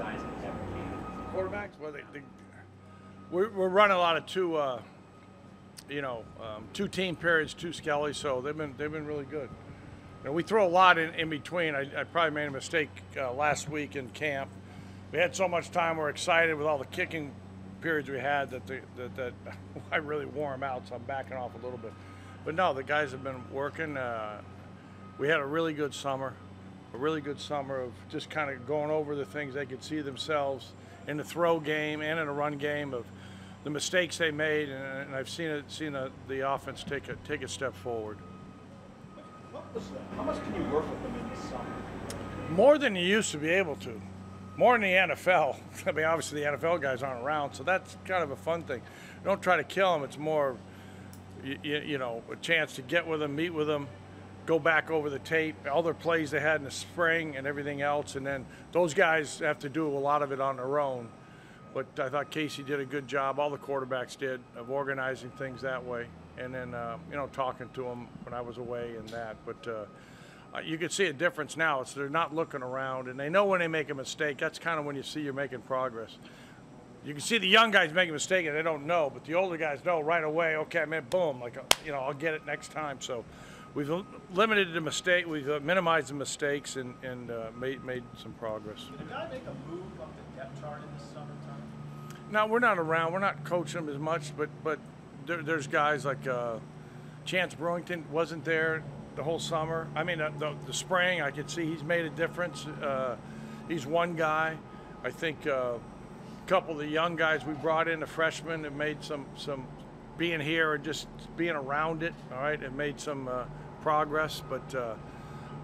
guys that have Quarterbacks? Well, we're running a lot of two team periods, two skellies, so they've been really good. We throw a lot in between. I probably made a mistake last week in camp. We had so much time. We're excited with all the kicking periods we had that I really wore them out, so I'm backing off a little bit. But no, the guys have been working. We had a really good summer of just kind of going over the things they could see themselves in the throw game and in the run game, of the mistakes they made, and I've seen the offense take a step forward. How much can you work with them in the summer? More than you used to be able to. More in the NFL. I mean, obviously the NFL guys aren't around, so that's kind of a fun thing. Don't try to kill them. It's more, you know, a chance to get with them, meet with them, go back over the tape, all their plays they had in the spring and everything else, and then those guys have to do a lot of it on their own. But I thought Casey did a good job, all the quarterbacks did, of organizing things that way, and then, you know, talking to them when I was away and that. But you can see a difference now. They're not looking around, and they know when they make a mistake. That's kind of when you see you're making progress. You can see the young guys make a mistake and they don't know, but the older guys know right away, okay, man, boom, like, you know, I'll get it next time. So we've limited the mistake, we've minimized the mistakes and made some progress. Did a guy make a move up the depth chart in the summertime? No, we're not around. We're not coaching them as much, but there's guys like Chance Brewington wasn't there the whole summer. I mean, the spring, I could see he's made a difference. He's one guy. I think a couple of the young guys we brought in, the freshmen, have made some being here and just being around it, all right, have made some progress. But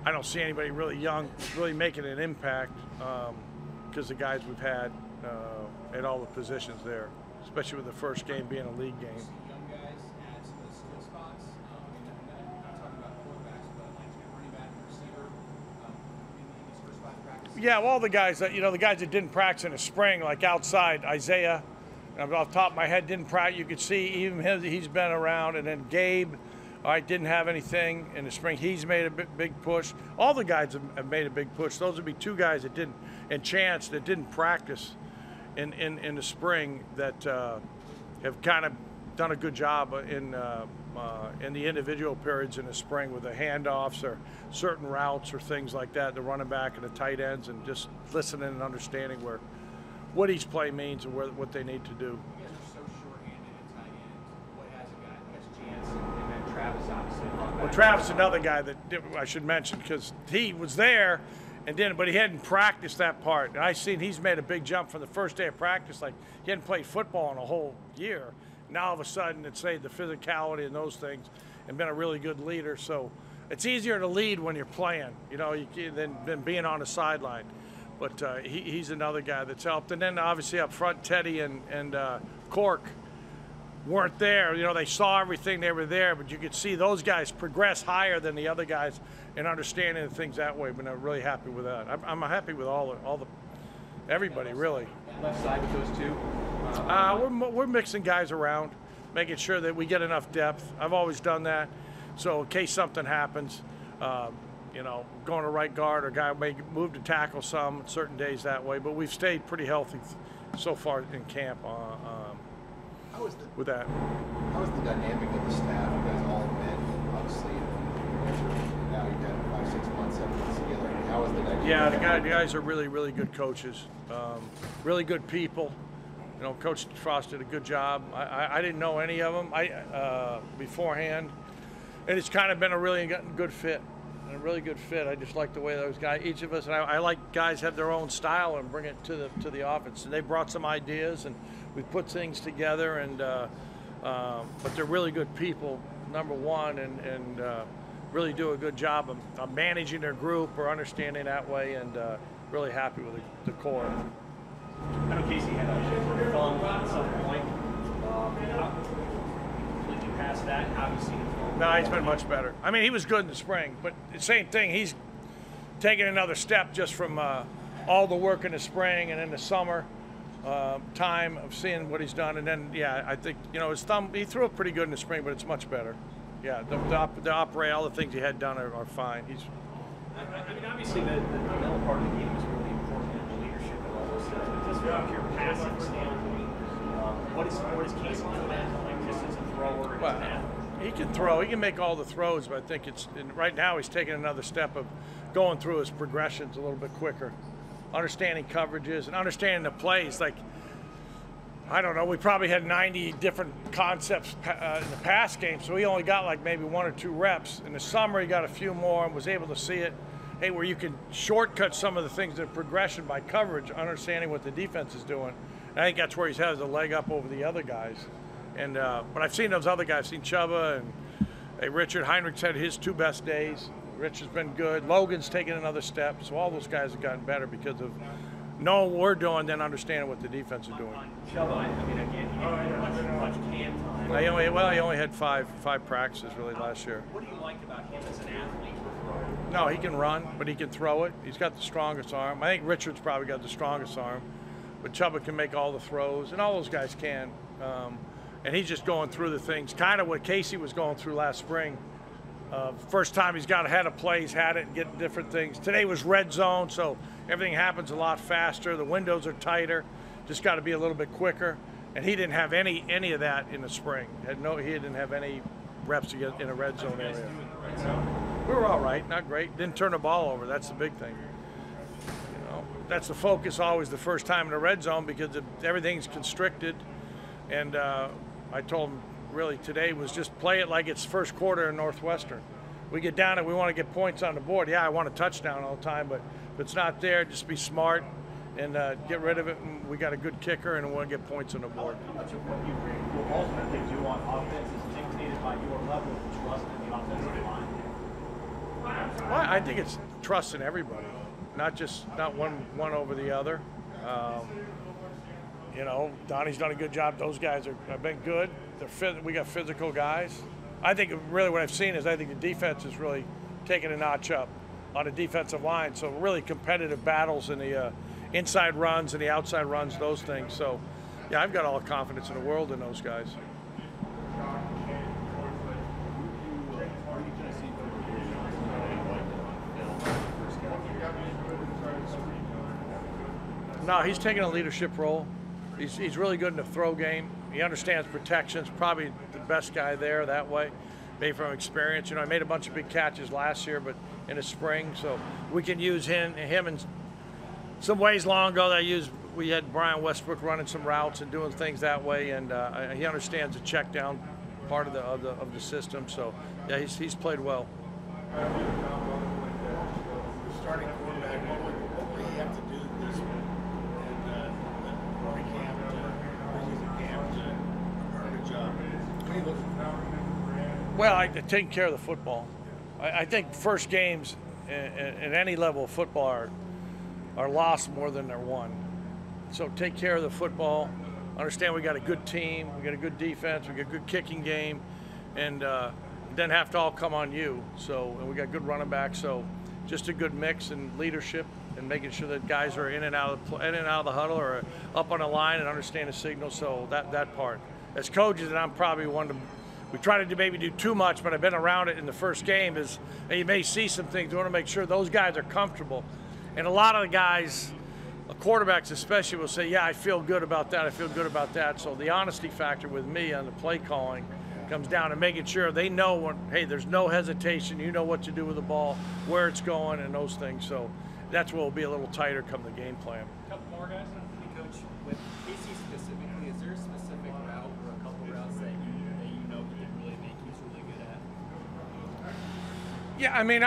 I don't see anybody really young really making an impact because the guys we've had at all the positions there, especially with the first game being a league game. Young guys add some of the skill spots. I'm not talking about quarterbacks, but like running back and receiver in these first 5 practices. Yeah, well, the guys that the guys that didn't practice in the spring, like outside, Isaiah, off the top of my head, didn't practice. You could see even he's been around, and then Gabe, all right, didn't have anything in the spring. He's made a big push. All the guys have made a big push. Those would be 2 guys that didn't, and Chance that didn't practice in the spring, that have kind of done a good job in the individual periods in the spring with the handoffs or certain routes or things like that, the running back and the tight ends, and just listening and understanding what each play means and what they need to do. You guys are so short-handed at tight end. What has a guy? That's Chance and then Travis, obviously. Well, Travis, another guy that I should mention, because he was there and didn't, but he hadn't practiced that part. And I seen he's made a big jump from the first day of practice. Like, he hadn't played football in a whole year. Now all of a sudden it's the physicality and those things, and been a really good leader. So it's easier to lead when you're playing, you know, than being on the sideline. But he's another guy that's helped. And then obviously up front, Teddy and Cork weren't there. You know, they saw everything, they were there, but you could see those guys progress higher than the other guys in understanding things that way. But I'm really happy with that. I'm happy with everybody, really. Left side with those 2? We're mixing guys around, making sure that we get enough depth. I've always done that. So in case something happens, you know, going to right guard, or guy may move to tackle some certain days that way. But we've stayed pretty healthy so far in camp with that. How is the dynamic of the staff? You guys all met, obviously, now you've got 5, 6 months, 7 months together. How is the dynamic? Yeah, the guys are really, really good coaches, really good people. You know, Coach Frost did a good job. I didn't know any of them beforehand, and it's kind of been a really good fit. A really good fit. I just like the way those guys, each of us, and I like guys have their own style and bring it to the offense. And they brought some ideas, and we put things together. And but they're really good people, number one, and really do a good job of managing their group or understanding that way. And really happy with the core. I know Casey had a thumb at some point. Completely past that. How have you seen him? No, he's been much better. I mean, he was good in the spring, but the same thing. He's taken another step just from all the work in the spring and in the summer time of seeing what he's done. And then, yeah, I think, you know, his thumb, he threw it pretty good in the spring, but it's much better. Yeah, the operate, all the things he had done are fine. I mean, obviously, the mental part of the game is really important in the leadership and all those things. what is Casey good at? Like just as a thrower and as an athlete? He can throw. He can make all the throws, but I think right now he's taking another step of going through his progressions a little bit quicker, understanding coverages and understanding the plays. Like, I don't know, we probably had 90 different concepts in the past game, so he only got like maybe 1 or 2 reps. In the summer, he got a few more and was able to see it. Hey, where you can shortcut some of the things in progression by coverage, understanding what the defense is doing. And I think that's where he has a leg up over the other guys. And but I've seen those other guys. I've seen Chubba and Richard. Heinrich's had his 2 best days. Rich has been good. Logan's taken another step. So all those guys have gotten better because of knowing what we're doing, then understanding what the defense is doing. Chubba, I mean, again, he didn't get much cam time. He only had five practices really last year. What do you like about him as an athlete? No, he can run, but he can throw it. He's got the strongest arm. I think Richard's probably got the strongest arm, but Chubba can make all the throws, and all those guys can. And he's just going through the things, kind of what Casey was going through last spring. First time he's got ahead of plays, had it, and getting different things. Today was red zone, so everything happens a lot faster. The windows are tighter. Just got to be a little bit quicker. And he didn't have any of that in the spring. He didn't have any reps to get in a red zone area. We were all right, not great. Didn't turn the ball over. That's the big thing. You know, that's the focus always the first time in the red zone because everything's constricted. And I told him really today was just play it like it's first quarter in Northwestern. We get down and we want to get points on the board. Yeah, I want a touchdown all the time, but if it's not there, just be smart and get rid of it. And we got a good kicker and we want to get points on the board. How much of what you will ultimately do on offense is dictated by your level of trust in the offensive line? Well, I think it's trust in everybody, not one over the other. You know, Donnie's done a good job. Those guys have been good. We got physical guys. I think really what I've seen is I think the defense is really taking a notch up on the defensive line. So really competitive battles in the inside runs and the outside runs, those things. So, yeah, I've got all the confidence in the world in those guys. No, he's taking a leadership role. He's really good in the throw game. He understands protections, probably the best guy there that way, maybe from experience. You know, I made a bunch of big catches last year, but in the spring, so we can use him in some ways long ago that we had Brian Westbrook running some routes and doing things that way, and he understands the check down part of the system. So, yeah, he's played well. Starting quarterback, what will he have to do this Well, taking care of the football. I think first games at any level of football are lost more than they're won. So take care of the football. Understand we got a good team, we got a good defense, we got a good kicking game, and it doesn't have to all come on you. So, and we got good running backs. So just a good mix and leadership and making sure that guys are in and out of the huddle or up on the line and understand the signal. So that part. As coaches, and I'm probably one of them. We try to maybe do too much, but I've been around it in the first game. And you may see some things. We want to make sure those guys are comfortable. And a lot of the guys, quarterbacks especially, will say, yeah, I feel good about that. I feel good about that. So the honesty factor with me on the play calling comes down to making sure they know when, hey, there's no hesitation. You know what to do with the ball, where it's going, and those things. So that's where we'll be a little tighter come the game plan. A couple more guys. Hey, Coach, with Casey specifically, is there a specific route or a couple routes that you know he can really make he's really good at? Yeah, I mean,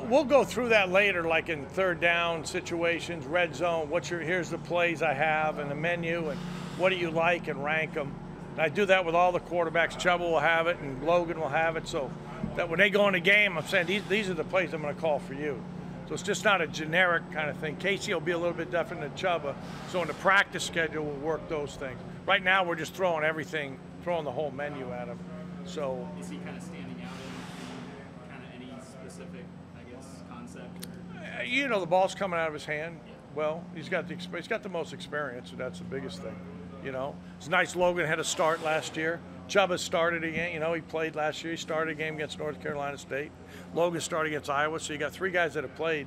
we'll go through that later, like in third down situations, red zone. Here's the plays I have and the menu, and what do you like, and rank them. And I do that with all the quarterbacks. Chubba will have it, and Logan will have it. So that when they go in the game, I'm saying these are the plays I'm going to call for you. So it's just not a generic kind of thing. Casey will be a little bit different than Chubba. So in the practice schedule, we'll work those things. Right now, we're just throwing everything, throwing the whole menu at him. So is he kind of standing out in kind of any specific, I guess, concept? Or? You know, the ball's coming out of his hand. Well, he's got the most experience, and that's the biggest thing. You know, it's nice. Logan had a start last year. Chubba started again. You know, he played last year. He started a game against North Carolina State. Logan started against Iowa. So you got 3 guys that have played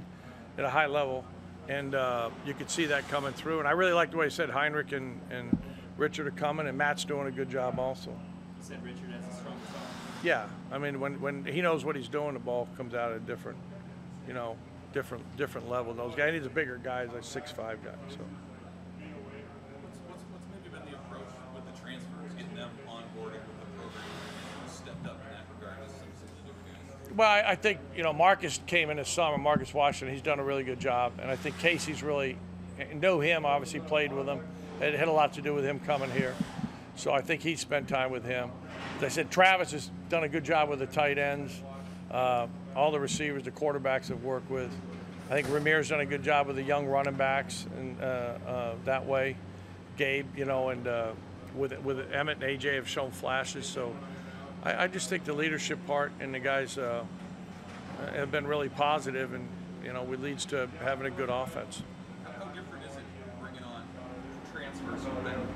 at a high level, and you could see that coming through. And I really like the way he said Heinrich and Richard are coming, and Matt's doing a good job also. You said Richard has the strongest arm. Yeah, I mean, when he knows what he's doing, the ball comes out at a different, you know, different level. Those guys, he's a bigger guy, he's like 6'5" guy. So. What's maybe been the approach with the transfers, getting them onboarded with the program? Who's stepped up in that regard as some of the different guys? Well, I think, you know, Marcus came in this summer, Marcus Washington, he's done a really good job. And I think Casey's really, know him, obviously played with him. It had a lot to do with him coming here. So I think he spent time with him. As I said, Travis has done a good job with the tight ends. All the receivers, the quarterbacks have worked with. I think Ramir's done a good job with the young running backs and that way. Gabe, you know, and with Emmett and AJ have shown flashes. So I just think the leadership part and the guys have been really positive, and you know, it leads to having a good offense. How different is it bringing on transfers who've been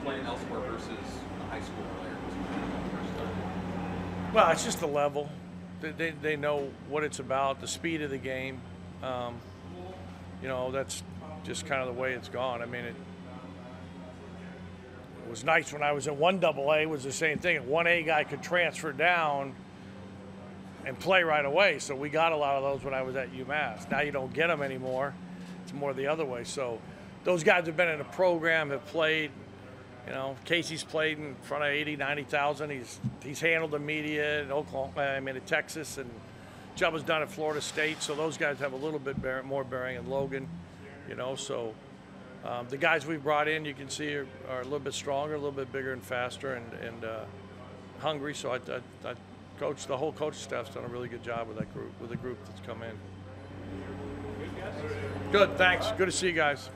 playing elsewhere versus a high school player who's playing the first time? Well, it's just the level. They know what it's about, the speed of the game. You know, that's just kind of the way it's gone. I mean, it was nice when I was in 1AA, it was the same thing. A 1A guy could transfer down and play right away. So we got a lot of those when I was at UMass. Now you don't get them anymore. It's more the other way. So those guys have been in the program, have played. You know, Casey's played in front of 80, 90,000. He's handled the media at Oklahoma, at Texas, and Jubba's done at Florida State. So those guys have a little bit more bearing. And Logan, you know, so the guys we've brought in, you can see, are a little bit stronger, a little bit bigger and faster, and hungry. So the whole coach staff's done a really good job with that group, with the group that's come in. Good, thanks. Good to see you guys.